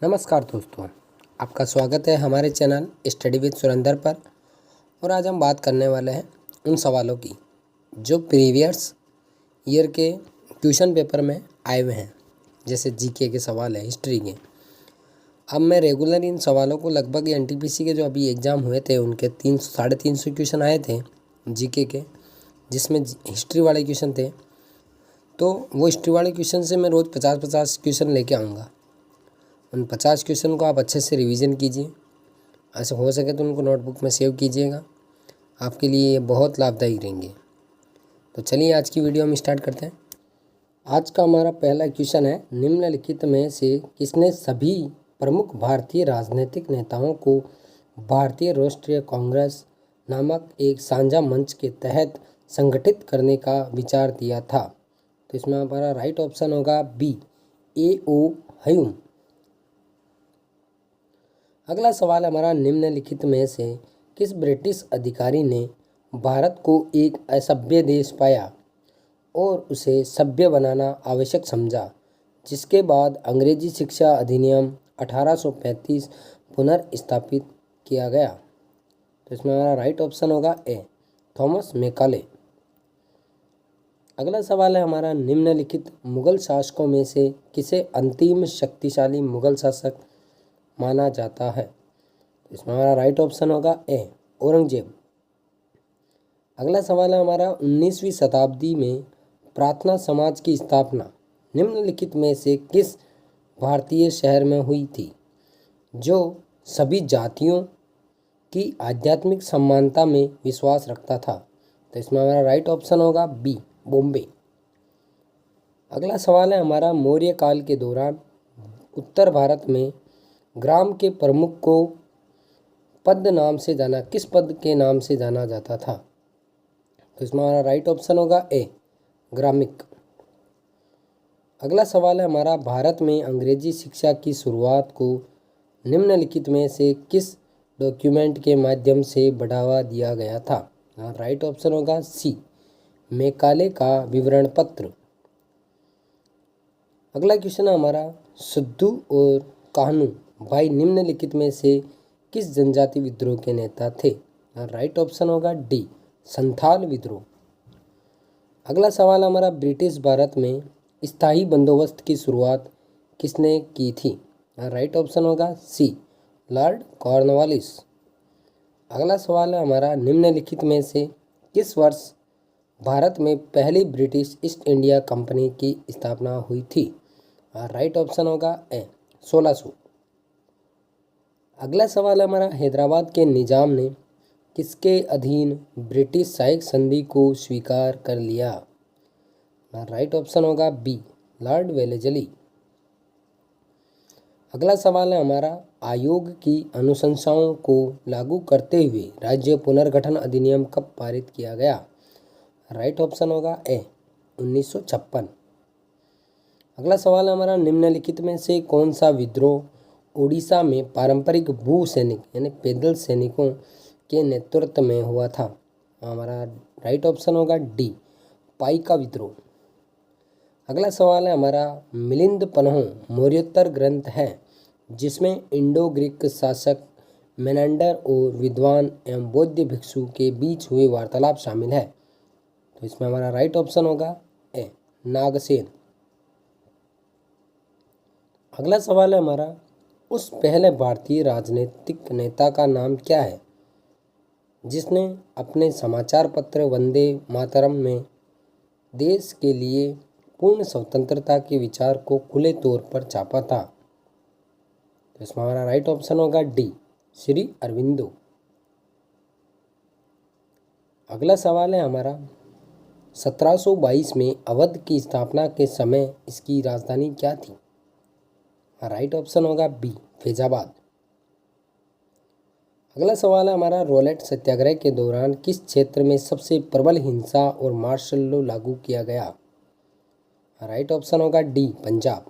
नमस्कार दोस्तों, आपका स्वागत है हमारे चैनल स्टडी विद सुरेंद्र पर। और आज हम बात करने वाले हैं उन सवालों की जो प्रीवियस ईयर के क्वेश्चन पेपर में आए हुए हैं, जैसे जीके के सवाल है, हिस्ट्री के। अब मैं रेगुलर इन सवालों को लगभग एनटीपीसी के जो अभी एग्ज़ाम हुए थे उनके 300-350 क्वेश्चन आए थे जीके के, जिसमें हिस्ट्री वाले क्वेश्चन थे। तो वो हिस्ट्री वाले क्वेश्चन से मैं रोज़ 50-50 क्वेश्चन लेके आऊँगा। उन 50 क्वेश्चन को आप अच्छे से रिवीजन कीजिए, ऐसे हो सके तो उनको नोटबुक में सेव कीजिएगा, आपके लिए ये बहुत लाभदायक रहेंगे। तो चलिए आज की वीडियो हम स्टार्ट करते हैं। आज का हमारा पहला क्वेश्चन है, निम्नलिखित में से किसने सभी प्रमुख भारतीय राजनीतिक नेताओं को भारतीय राष्ट्रीय कांग्रेस नामक एक साझा मंच के तहत संगठित करने का विचार दिया था? तो इसमें हमारा राइट ऑप्शन होगा बी, A.O. ह्यूम। अगला सवाल हमारा, निम्नलिखित में से किस ब्रिटिश अधिकारी ने भारत को एक असभ्य देश पाया और उसे सभ्य बनाना आवश्यक समझा, जिसके बाद अंग्रेजी शिक्षा अधिनियम 1835 पुनर्स्थापित किया गया? तो इसमें हमारा राइट ऑप्शन होगा ए, थॉमस मैकाले। अगला सवाल है हमारा, निम्नलिखित मुगल शासकों में से किसे अंतिम शक्तिशाली मुगल शासक माना जाता है? इसमें हमारा राइट ऑप्शन होगा ए, औरंगजेब। अगला सवाल है हमारा, 19वीं शताब्दी में प्रार्थना समाज की स्थापना निम्नलिखित में से किस भारतीय शहर में हुई थी जो सभी जातियों की आध्यात्मिक समानता में विश्वास रखता था? तो इसमें हमारा राइट ऑप्शन होगा बी, बॉम्बे। अगला सवाल है हमारा, मौर्य काल के दौरान उत्तर भारत में ग्राम के प्रमुख को किस पद के नाम से जाना जाता था? तो इसमें हमारा राइट ऑप्शन होगा ए, ग्रामिक। अगला सवाल है हमारा, भारत में अंग्रेजी शिक्षा की शुरुआत को निम्नलिखित में से किस डॉक्यूमेंट के माध्यम से बढ़ावा दिया गया था? राइट ऑप्शन होगा सी, मैकाले का विवरण पत्र। अगला क्वेश्चन है हमारा, सिद्धू और कान्हू भाई निम्नलिखित में से किस जनजाति विद्रोह के नेता थे? राइट ऑप्शन होगा डी, संथाल विद्रोह। अगला सवाल हमारा, ब्रिटिश भारत में स्थायी बंदोबस्त की शुरुआत किसने की थी? राइट ऑप्शन होगा सी, लॉर्ड कॉर्नवालिस। अगला सवाल है हमारा, निम्नलिखित में से किस वर्ष भारत में पहली ब्रिटिश ईस्ट इंडिया कंपनी की स्थापना हुई थी? राइट ऑप्शन होगा ए, 1600। अगला सवाल है हमारा, हैदराबाद के निजाम ने किसके अधीन ब्रिटिश सहायक संधि को स्वीकार कर लिया? राइट ऑप्शन होगा बी, लॉर्ड वेलेजली। अगला सवाल है हमारा, आयोग की अनुशंसाओं को लागू करते हुए राज्य पुनर्गठन अधिनियम कब पारित किया गया? राइट ऑप्शन होगा ए, 1956। अगला सवाल है हमारा, निम्नलिखित में से कौन सा विद्रोह उड़ीसा में पारंपरिक भू सैनिक यानी पैदल सैनिकों के नेतृत्व में हुआ था? हमारा राइट ऑप्शन होगा डी, पाइका विद्रोह। अगला सवाल है हमारा, मिलिंद पन्ह मौर्योत्तर ग्रंथ है जिसमें इंडो ग्रीक शासक मेनांडर और विद्वान एवं बौद्ध भिक्षु के बीच हुए वार्तालाप शामिल है? तो इसमें हमारा राइट ऑप्शन होगा ए, नागसेन। अगला सवाल है हमारा, उस पहले भारतीय राजनीतिक नेता का नाम क्या है जिसने अपने समाचार पत्र वंदे मातरम में देश के लिए पूर्ण स्वतंत्रता के विचार को खुले तौर पर छापा था? तो इसमें हमारा राइट ऑप्शन होगा डी, श्री अरविंदो। अगला सवाल है हमारा, 1722 में अवध की स्थापना के समय इसकी राजधानी क्या थी? राइट ऑप्शन होगा बी, फैजाबाद। अगला सवाल है हमारा, रॉलेट सत्याग्रह के दौरान किस क्षेत्र में सबसे प्रबल हिंसा और मार्शल लॉ लागू किया गया? राइट ऑप्शन होगा डी, पंजाब।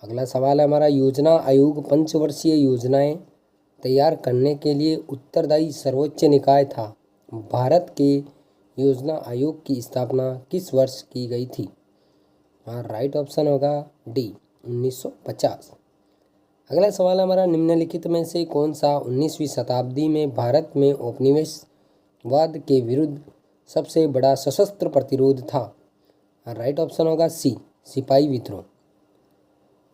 अगला सवाल है हमारा, योजना आयोग पंचवर्षीय योजनाएं तैयार करने के लिए उत्तरदायी सर्वोच्च निकाय था। भारत के योजना आयोग की स्थापना किस वर्ष की गई थी? राइट ऑप्शन होगा डी, 1950। अगला सवाल हमारा, निम्नलिखित में से कौन सा 19वीं शताब्दी में भारत में उपनिवेशवाद के विरुद्ध सबसे बड़ा सशस्त्र प्रतिरोध था? राइट ऑप्शन होगा सी, सिपाही विद्रोह।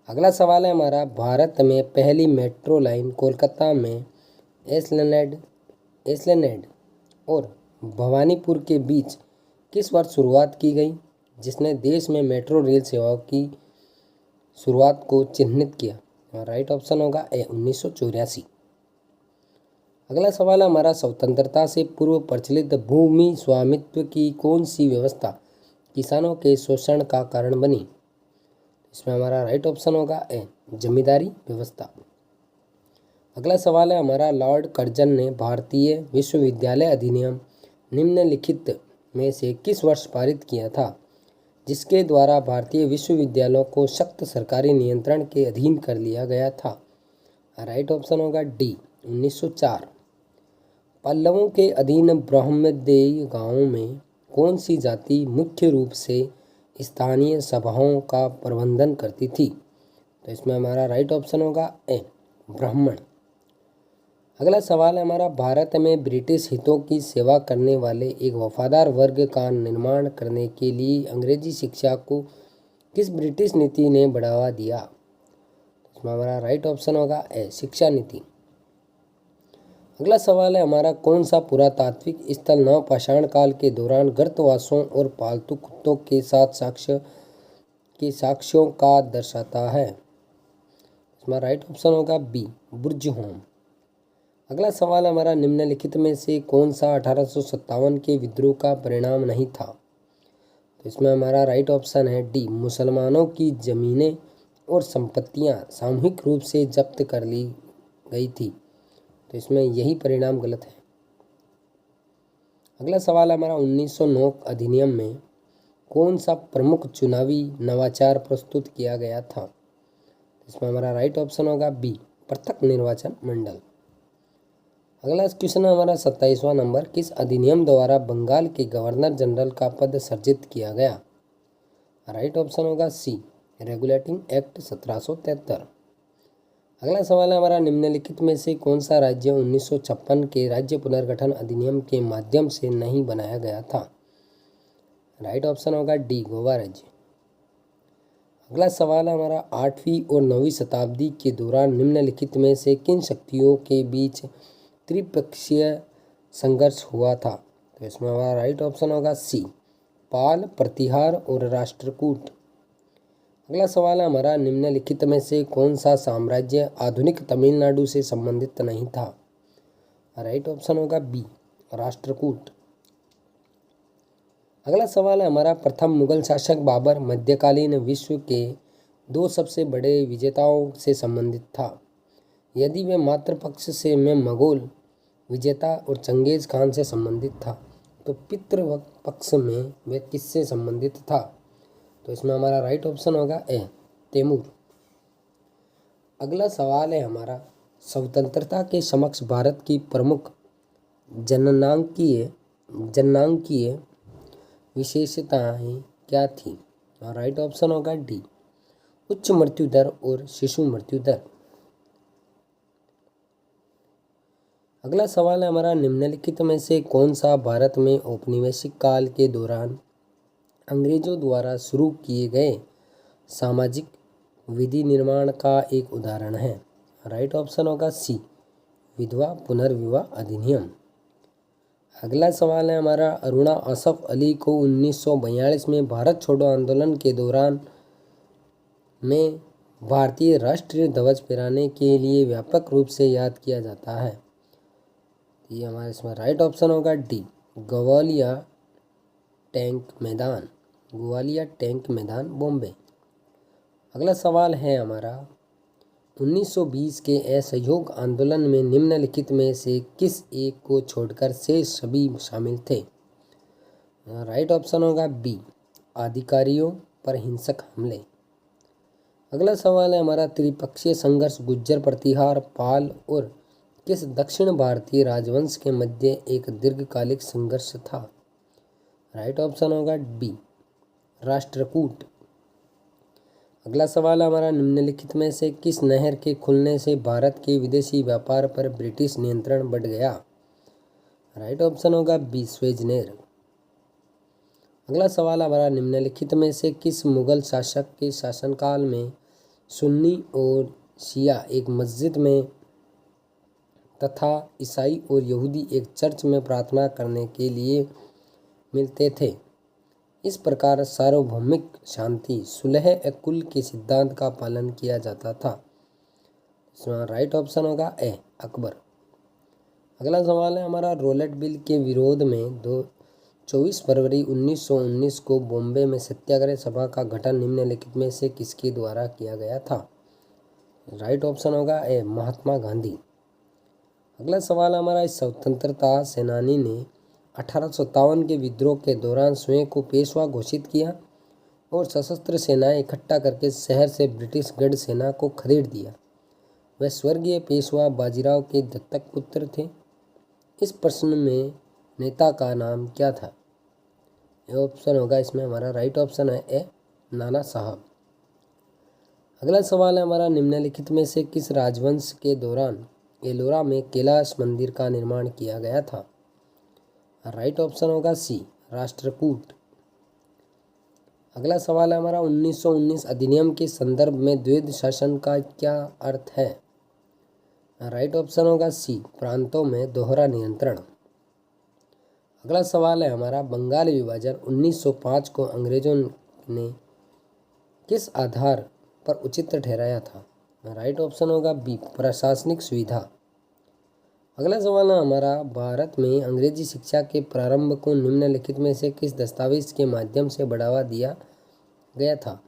अगला सवाल है हमारा, भारत में पहली मेट्रो लाइन कोलकाता में एस्प्लेनेड और भवानीपुर के बीच किस वर्ष शुरुआत की गई, जिसने देश में मेट्रो रेल सेवाओं की शुरुआत को चिन्हित किया? राइट ऑप्शन होगा ए, 1984। अगला सवाल है हमारा, स्वतंत्रता से पूर्व प्रचलित भूमि स्वामित्व की कौन सी व्यवस्था किसानों के शोषण का कारण बनी? इसमें हमारा राइट ऑप्शन होगा ए, जमींदारी व्यवस्था। अगला सवाल है हमारा, लॉर्ड कर्जन ने भारतीय विश्वविद्यालय अधिनियम निम्नलिखित में से किस वर्ष पारित किया था, जिसके द्वारा भारतीय विश्वविद्यालयों को सख्त सरकारी नियंत्रण के अधीन कर लिया गया था? राइट ऑप्शन होगा डी, 1904। पल्लवों के अधीन ब्रह्मदेय गांवों में कौन सी जाति मुख्य रूप से स्थानीय सभाओं का प्रबंधन करती थी? तो इसमें हमारा राइट ऑप्शन होगा ए, ब्राह्मण। अगला सवाल है हमारा, भारत में ब्रिटिश हितों की सेवा करने वाले एक वफादार वर्ग का निर्माण करने के लिए अंग्रेजी शिक्षा को किस ब्रिटिश नीति ने बढ़ावा दिया? इसमें हमारा राइट ऑप्शन होगा ए, शिक्षा नीति। अगला सवाल है हमारा, कौन सा पुरातात्विक स्थल नवपाषाण काल के दौरान गर्तवासों और पालतू कुत्तों के साथ साक्ष्यों का दर्शाता है? इसमें राइट ऑप्शन होगा बी, बुर्ज होम। अगला सवाल हमारा, निम्नलिखित में से कौन सा 1857 के विद्रोह का परिणाम नहीं था? तो इसमें हमारा राइट ऑप्शन है डी, मुसलमानों की जमीनें और संपत्तियां सामूहिक रूप से जब्त कर ली गई थी। तो इसमें यही परिणाम गलत है। अगला सवाल हमारा, 1909 अधिनियम में कौन सा प्रमुख चुनावी नवाचार प्रस्तुत किया गया था? इसमें हमारा राइट ऑप्शन होगा बी, पृथक निर्वाचन मंडल। अगला क्वेश्चन है हमारा 27वां नंबर, किस अधिनियम द्वारा बंगाल के गवर्नर जनरल का पद सृजित किया गया? राइट ऑप्शन होगा सी, रेगुलेटिंग एक्ट 1773। अगला सवाल है हमारा, निम्नलिखित में से कौन सा राज्य 1956 के राज्य पुनर्गठन अधिनियम के माध्यम से नहीं बनाया गया था? राइट ऑप्शन होगा डी, गोवा राज्य। अगला सवाल है हमारा, 8वीं और 9वीं शताब्दी के दौरान निम्नलिखित में से किन शक्तियों के बीच त्रिपक्षीय संघर्ष हुआ था? तो इसमें हमारा राइट ऑप्शन होगा सी, पाल, प्रतिहार और राष्ट्रकूट। अगला सवाल है हमारा, निम्नलिखित में से कौन सा साम्राज्य आधुनिक तमिलनाडु से संबंधित नहीं था? राइट ऑप्शन होगा बी, राष्ट्रकूट। अगला सवाल है हमारा, प्रथम मुगल शासक बाबर मध्यकालीन विश्व के 2 सबसे बड़े विजेताओं से संबंधित था। यदि वह मातृपक्ष से में मंगोल विजेता और चंगेज खान से संबंधित था, तो पितृ पक्ष में वह किससे संबंधित था? तो इसमें हमारा राइट ऑप्शन होगा ए, तैमूर। अगला सवाल है हमारा, स्वतंत्रता के समक्ष भारत की प्रमुख जननांकीय विशेषताएं क्या थी? और राइट ऑप्शन होगा डी, उच्च मृत्यु दर और शिशु मृत्यु दर। अगला सवाल है हमारा, निम्नलिखित में से कौन सा भारत में औपनिवेशिक काल के दौरान अंग्रेजों द्वारा शुरू किए गए सामाजिक विधि निर्माण का एक उदाहरण है? राइट ऑप्शन होगा सी, विधवा पुनर्विवाह अधिनियम। अगला सवाल है हमारा, अरुणा असफ अली को 1942 में भारत छोड़ो आंदोलन के दौरान में भारतीय राष्ट्रीय ध्वज फहराने के लिए व्यापक रूप से याद किया जाता है। ये हमारे इसमें राइट ऑप्शन होगा डी, ग्वालियर टैंक मैदान बॉम्बे। अगला सवाल है हमारा, 1920 के असहयोग आंदोलन में निम्नलिखित में से किस एक को छोड़कर शेष सभी शामिल थे? राइट ऑप्शन होगा बी, अधिकारियों पर हिंसक हमले। अगला सवाल है हमारा, त्रिपक्षीय संघर्ष गुज्जर प्रतिहार, पाल और किस दक्षिण भारतीय राजवंश के मध्य एक दीर्घकालिक संघर्ष था? राइट ऑप्शन होगा बी, राष्ट्रकूट। अगला सवाल है हमारा, निम्नलिखित में से किस नहर के खुलने से भारत के विदेशी व्यापार पर ब्रिटिश नियंत्रण बढ़ गया? राइट ऑप्शन होगा बी, स्वेज नहर। अगला सवाल है हमारा, निम्नलिखित में से किस मुगल शासक के शासनकाल में सुन्नी और शिया एक मस्जिद में तथा ईसाई और यहूदी एक चर्च में प्रार्थना करने के लिए मिलते थे? इस प्रकार सार्वभौमिक शांति सुलह ए कुल के सिद्धांत का पालन किया जाता था। इसमें राइट ऑप्शन होगा ए, अकबर। अगला सवाल है हमारा, रॉलेट बिल के विरोध में 24 फरवरी 1919 को बॉम्बे में सत्याग्रह सभा का गठन निम्नलिखित में से किसके द्वारा किया गया था? राइट ऑप्शन होगा ए, महात्मा गांधी। अगला सवाल हमारा, इस स्वतंत्रता सेनानी ने 1857 के विद्रोह के दौरान स्वयं को पेशवा घोषित किया और सशस्त्र सेनाएं इकट्ठा करके शहर से ब्रिटिश गढ़ सेना को खदेड़ दिया। वह स्वर्गीय पेशवा बाजीराव के दत्तक पुत्र थे। इस प्रश्न में नेता का नाम क्या था? यह ऑप्शन होगा इसमें हमारा राइट ऑप्शन है ए, नाना साहब। अगला सवाल है हमारा, निम्नलिखित में से किस राजवंश के दौरान एलोरा में कैलाश मंदिर का निर्माण किया गया था? राइट ऑप्शन होगा सी, राष्ट्रकूट। अगला सवाल है हमारा, 1919 अधिनियम के संदर्भ में द्वैध शासन का क्या अर्थ है? राइट ऑप्शन होगा सी, प्रांतों में दोहरा नियंत्रण। अगला सवाल है हमारा, बंगाल विभाजन 1905 को अंग्रेजों ने किस आधार पर उचित ठहराया था? राइट ऑप्शन होगा बी, प्रशासनिक सुविधा। अगला सवाल है हमारा, भारत में अंग्रेजी शिक्षा के प्रारंभ को निम्नलिखित में से किस दस्तावेज के माध्यम से बढ़ावा दिया गया था?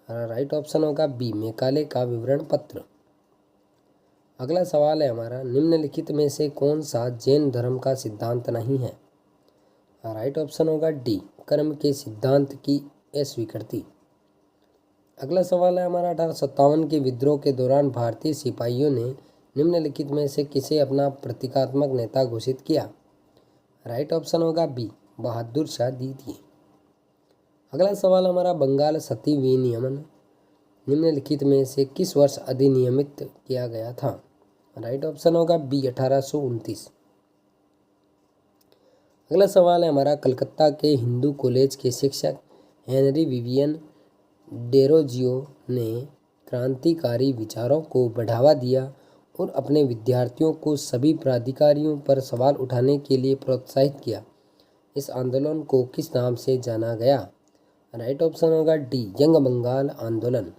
राइट ऑप्शन होगा बी, मैकाले का विवरण पत्र। अगला सवाल है हमारा, निम्नलिखित में से कौन सा जैन धर्म का सिद्धांत नहीं है? राइट ऑप्शन होगा डी, कर्म के सिद्धांत की अस्वीकृति। अगला सवाल है हमारा, 1857 के विद्रोह के दौरान भारतीय सिपाहियों ने निम्नलिखित में से किसे अपना प्रतीकात्मक नेता घोषित किया? राइट ऑप्शन होगा बी, बहादुर शाह द्वितीय। अगला सवाल हमारा, बंगाल सती विनियमन निम्नलिखित में से किस वर्ष अधिनियमित किया गया था? राइट ऑप्शन होगा बी, 1829। अगला सवाल है हमारा, कलकत्ता के हिंदू कॉलेज के शिक्षक हेनरी विवियन डेरोजियो ने क्रांतिकारी विचारों को बढ़ावा दिया और अपने विद्यार्थियों को सभी प्राधिकारियों पर सवाल उठाने के लिए प्रोत्साहित किया। इस आंदोलन को किस नाम से जाना गया? राइट ऑप्शन होगा डी, यंग बंगाल आंदोलन।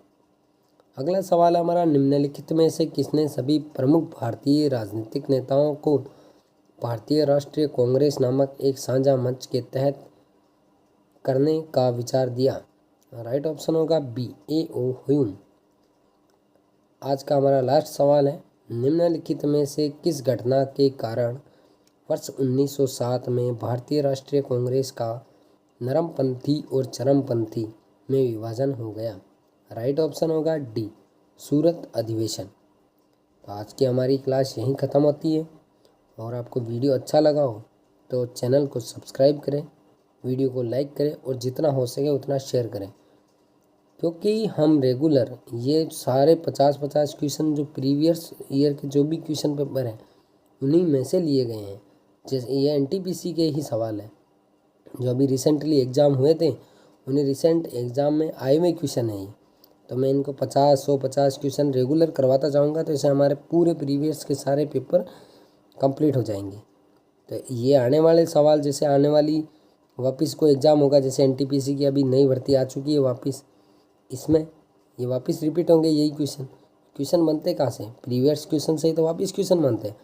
अगला सवाल हमारा, निम्नलिखित में से किसने सभी प्रमुख भारतीय राजनीतिक नेताओं को भारतीय राष्ट्रीय कांग्रेस नामक एक साझा मंच के तहत करने का विचार दिया? राइट ऑप्शन होगा बी, ए ओ ह्यूम। आज का हमारा लास्ट सवाल है, निम्नलिखित में से किस घटना के कारण वर्ष 1907 में भारतीय राष्ट्रीय कांग्रेस का नरमपंथी और चरमपंथी में विभाजन हो गया? राइट ऑप्शन होगा डी, सूरत अधिवेशन। तो आज की हमारी क्लास यहीं ख़त्म होती है और आपको वीडियो अच्छा लगा हो तो चैनल को सब्सक्राइब करें, वीडियो को लाइक करें और जितना हो सके उतना शेयर करें, क्योंकि हम रेगुलर ये सारे 50-50 क्वेश्चन जो प्रीवियस ईयर के जो भी क्वेश्चन पेपर हैं उन्हीं में से लिए गए हैं। जैसे ये एनटीपीसी के ही सवाल है जो अभी रिसेंटली एग्ज़ाम हुए थे, उन्हें रिसेंट एग्ज़ाम में आए हुए क्वेश्चन है ये। तो मैं इनको 50-150 क्वेश्चन रेगुलर करवाता जाऊँगा, तो इससे हमारे पूरे प्रीवियस के सारे पेपर कंप्लीट हो जाएंगे। तो ये आने वाले सवाल, जैसे आने वाली वापस को एग्ज़ाम होगा, जैसे एनटीपीसी की अभी नई भर्ती आ चुकी है वापस, इसमें ये वापस रिपीट होंगे यही क्वेश्चन बनते कहाँ से? प्रीवियस क्वेश्चन से ही तो वापस क्वेश्चन बनते हैं।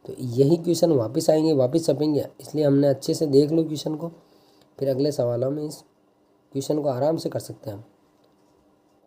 तो यही क्वेश्चन वापस आएंगे, वापस छपेंगे, इसलिए हमने अच्छे से देख लो क्वेश्चन को, फिर अगले सवालों में इस क्वेश्चन को आराम से कर सकते हैं हम।